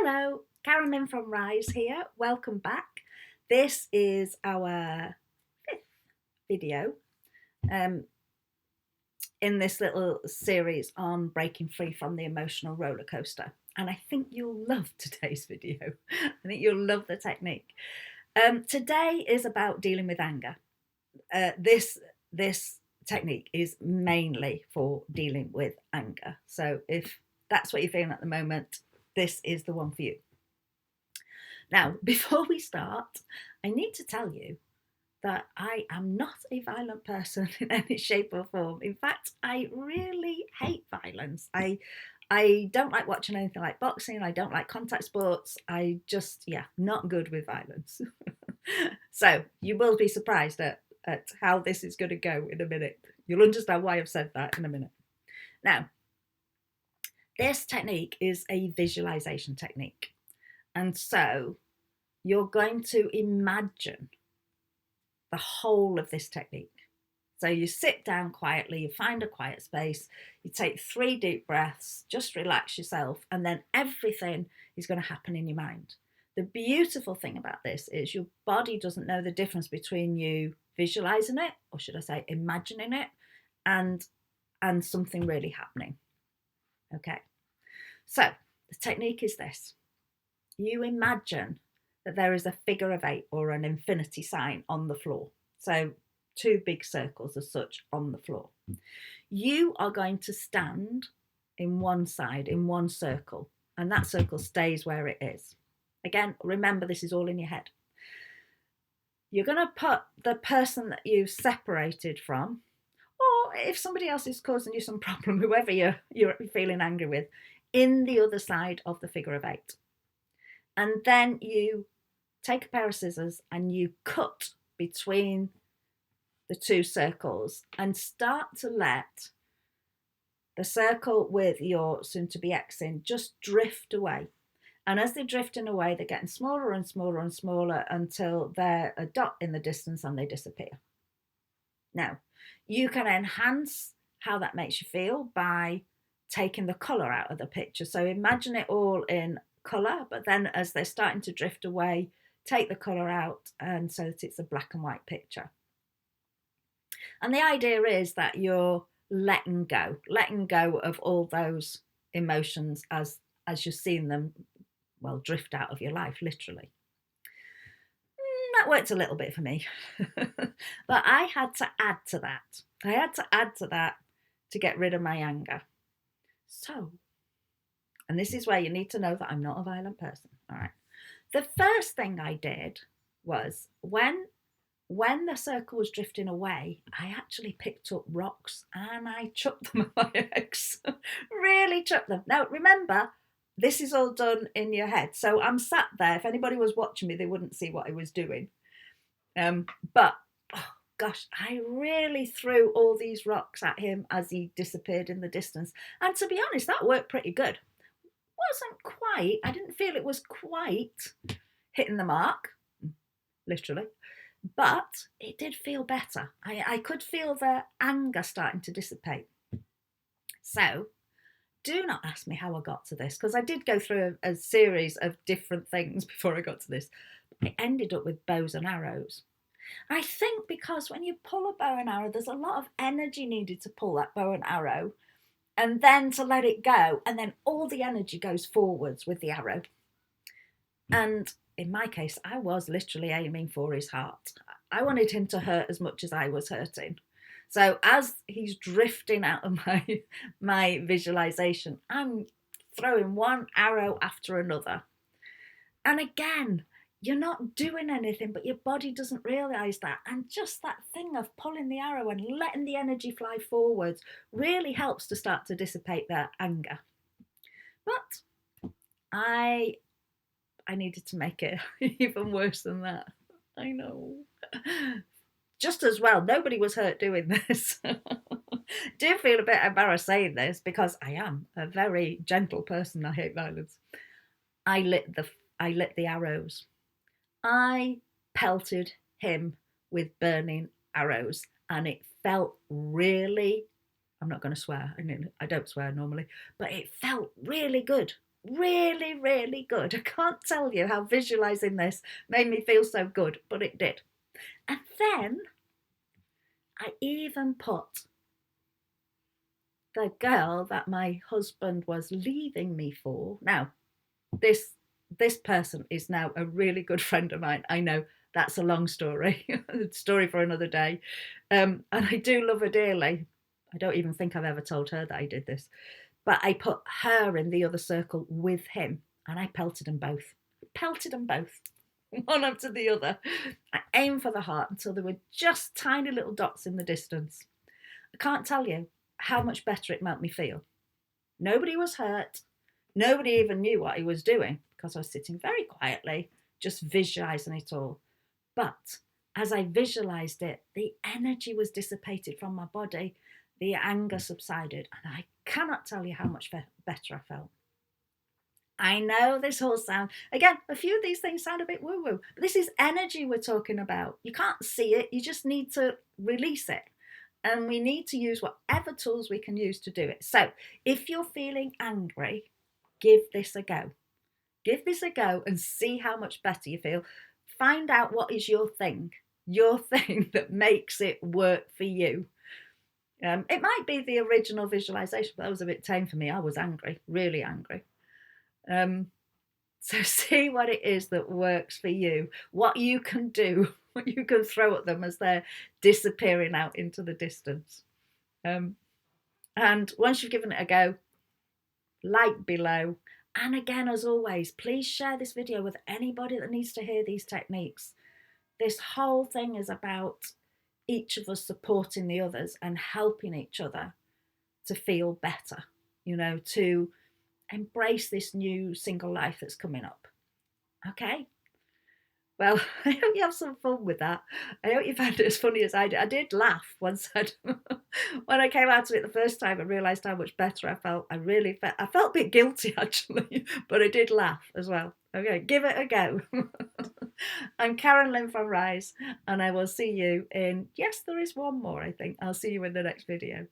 Hello, Carolyn from Rise here. Welcome back. This is our fifth video um, in this little series on breaking free from the emotional roller coaster. And I think you'll love today's video. I think you'll love the technique. Today is about dealing with anger. This technique is mainly for dealing with anger. So if that's what you're feeling at the moment, this is the one for you. Now, before we start, I need to tell you that I am not a violent person in any shape or form. In fact, I really hate violence. I don't like watching anything like boxing. I don't like contact sports. I just, not good with violence. So you will be surprised at how this is going to go in a minute. You'll understand why I've said that in a minute. Now, this technique is a visualization technique. And so you're going to imagine the whole of this technique. So you sit down quietly, you find a quiet space, you take 3 deep breaths, just relax yourself, and then everything is going to happen in your mind. The beautiful thing about this is your body doesn't know the difference between you visualizing it, or should I say imagining it, and something really happening. Okay, so the technique is this. You imagine that there is a figure of 8 or an infinity sign on the floor. So 2 big circles as such on the floor. You are going to stand in one side, in one circle, and that circle stays where it is. Again, remember, this is all in your head. You're going to put the person that you've separated from, or if somebody else is causing you some problem, whoever you're feeling angry with, in the other side of the figure of 8. And then you take a pair of scissors and you cut between the 2 circles and start to let the circle with your soon-to-be ex in just drift away. And as they're drifting away, they're getting smaller and smaller and smaller until they're a dot in the distance and they disappear. Now, you can enhance how that makes you feel by taking the colour out of the picture. So imagine it all in colour, but then as they're starting to drift away, take the colour out, and so that it's a black and white picture. And the idea is that you're letting go of all those emotions as you're seeing them, well, drift out of your life, literally. That worked a little bit for me, but I had to add to that. I had to add to that to get rid of my anger. So, and this is where you need to know that I'm not a violent person. All right. The first thing I did was when the circle was drifting away, I actually picked up rocks and I chucked them at my ex. Really chucked them. Now, remember, this is all done in your head. So I'm sat there. If anybody was watching me, they wouldn't see what I was doing. But, oh gosh, I really threw all these rocks at him as he disappeared in the distance. And to be honest, that worked pretty good. I didn't feel it was quite hitting the mark, literally, but it did feel better. I could feel the anger starting to dissipate. So do not ask me how I got to this, because I did go through a series of different things before I got to this. I ended up with bows and arrows. I think because when you pull a bow and arrow, there's a lot of energy needed to pull that bow and arrow, and then to let it go, and then all the energy goes forwards with the arrow. And in my case, I was literally aiming for his heart. I wanted him to hurt as much as I was hurting. So as he's drifting out of my visualization, I'm throwing one arrow after another. And again, you're not doing anything, but your body doesn't realize that. And just that thing of pulling the arrow and letting the energy fly forwards really helps to start to dissipate their anger. But I needed to make it even worse than that. I know. Just as well, nobody was hurt doing this. Do feel a bit embarrassed saying this because I am a very gentle person. I hate violence. I lit the arrows. I pelted him with burning arrows, and it felt really, I'm not going to swear, I don't swear normally, but it felt really good. Really, really good. I can't tell you how visualizing this made me feel so good, but it did. And then I even put the girl that my husband was leaving me for. Now, this person is now a really good friend of mine. I know that's a long story, story for another day. And I do love her dearly. I don't even think I've ever told her that I did this. But I put her in the other circle with him and I pelted them both. Pelted them both, one after the other. I aimed for the heart until there were just tiny little dots in the distance. I can't tell you how much better it made me feel. Nobody was hurt. Nobody even knew what I was doing because I was sitting very quietly, just visualizing it all. But as I visualized it, the energy was dissipated from my body, the anger subsided, and I cannot tell you how much better I felt. I know this all sounds, again, a few of these things sound a bit woo woo, but this is energy we're talking about. You can't see it, you just need to release it. And we need to use whatever tools we can use to do it. So if you're feeling angry, give this a go. Give this a go and see how much better you feel. Find out what is your thing that makes it work for you. It might be the original visualization, but that was a bit tame for me. I was angry, really angry. So see what it is that works for you, what you can do, what you can throw at them as they're disappearing out into the distance. And once you've given it a go, like below. And again, as always, please share this video with anybody that needs to hear these techniques. This whole thing is about each of us supporting the others and helping each other to feel better, to embrace this new single life that's coming up. Okay? Well, I hope you have some fun with that. I hope you found it as funny as I did. I did laugh once when I came out of it the first time and realised how much better I felt. I felt a bit guilty actually, but I did laugh as well. Okay, give it a go. I'm Karen Lynn from Rise, and I will see you in, yes, there is one more, I think. I'll see you in the next video.